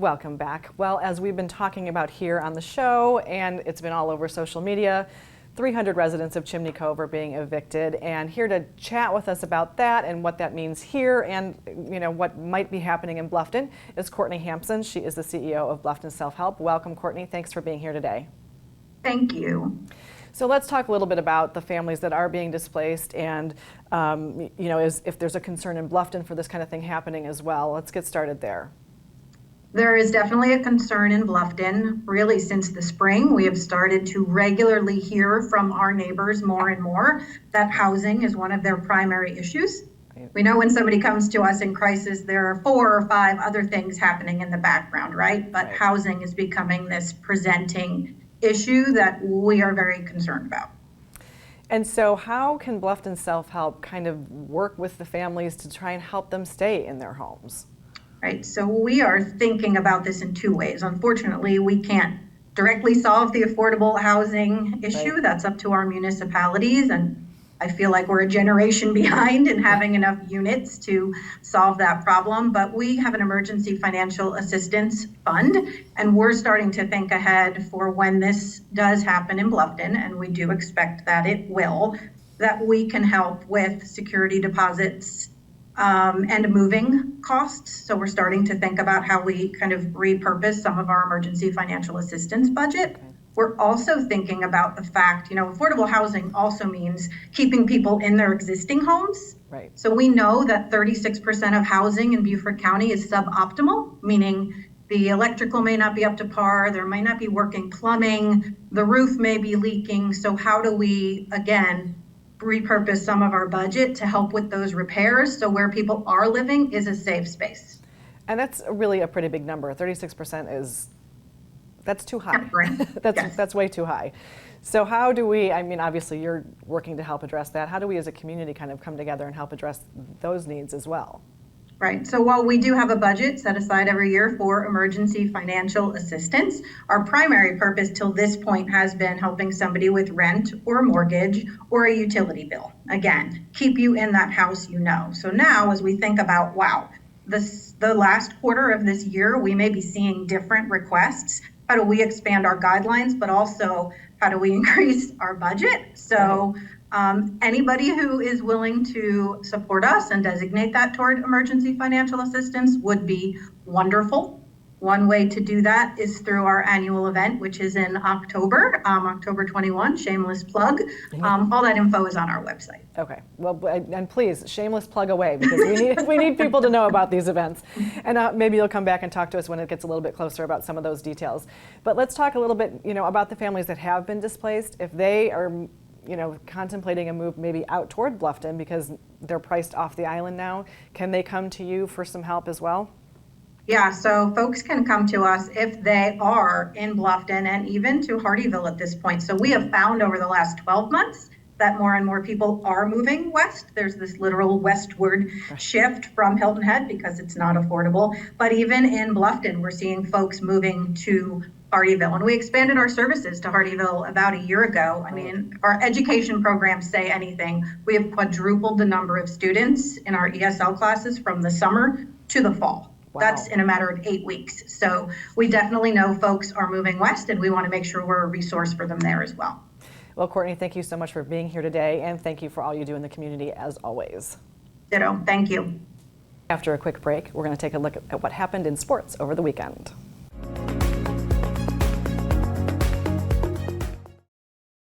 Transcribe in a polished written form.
Welcome back. Well, as we've been talking about here on the show, and it's been all over social media, 300 residents of Chimney Cove are being evicted, and here to chat with us about that and what that means here and what might be happening in Bluffton is Courtney Hampson. She is the CEO of Bluffton Self-Help. Welcome, Courtney. Thanks for being here today. Thank you. So let's talk a little bit about the families that are being displaced and if there's a concern in Bluffton for this kind of thing happening as well. Let's get started there. There is definitely a concern in Bluffton. Really, since the spring, we have started to regularly hear from our neighbors more and more that housing is one of their primary issues. We know when somebody comes to us in crisis, there are 4 or 5 other things happening in the background, right? But housing is becoming this presenting issue that we are very concerned about. And so how can Bluffton Self-Help kind of work with the families to try and help them stay in their homes? Right, so we are thinking about this in 2 ways. Unfortunately, we can't directly solve the affordable housing issue. Right. That's up to our municipalities, and I feel like we're a generation behind in having enough units to solve that problem. But we have an emergency financial assistance fund, and we're starting to think ahead for when this does happen in Bluffton, and we do expect that it will, that we can help with security deposits and moving costs. So we're starting to think about how we kind of repurpose some of our emergency financial assistance budget. Okay. We're also thinking about the fact, affordable housing also means keeping people in their existing homes. Right. So we know that 36% of housing in Beaufort County is suboptimal, meaning the electrical may not be up to par, there might not be working plumbing, the roof may be leaking. So how do we, again, repurpose some of our budget to help with those repairs so where people are living is a safe space? And that's really a pretty big number. 36% that's too high. That's way too high. So how do we, obviously you're working to help address that. How do we as a community kind of come together and help address those needs as well? Right, so while we do have a budget set aside every year for emergency financial assistance, our primary purpose till this point has been helping somebody with rent or mortgage or a utility bill. Again, keep you in that house So now as we think about, the last quarter of this year, we may be seeing different requests. How do we expand our guidelines, but also how do we increase our budget? So anybody who is willing to support us and designate that toward emergency financial assistance would be wonderful. One way to do that is through our annual event, which is in October, October 21, shameless plug. All that info is on our website. Okay, well, and please, shameless plug away, because we need people to know about these events. And maybe you'll come back and talk to us when it gets a little bit closer about some of those details. But let's talk a little bit, about the families that have been displaced. If they are contemplating a move maybe out toward Bluffton because they're priced off the island now, can they come to you for some help as well? Yeah, so folks can come to us if they are in Bluffton and even to Hardyville at this point. So we have found over the last 12 months that more and more people are moving west. There's this literal westward shift from Hilton Head because it's not affordable. But even in Bluffton, we're seeing folks moving to Hardyville. And we expanded our services to Hardyville about a year ago. If our education programs say anything, we have quadrupled the number of students in our ESL classes from the summer to the fall. Wow. That's in a matter of 8 weeks. So we definitely know folks are moving west, and we want to make sure we're a resource for them there as well. Well, Courtney, thank you so much for being here today, and thank you for all you do in the community as always. Ditto. Thank you. After a quick break, we're going to take a look at what happened in sports over the weekend.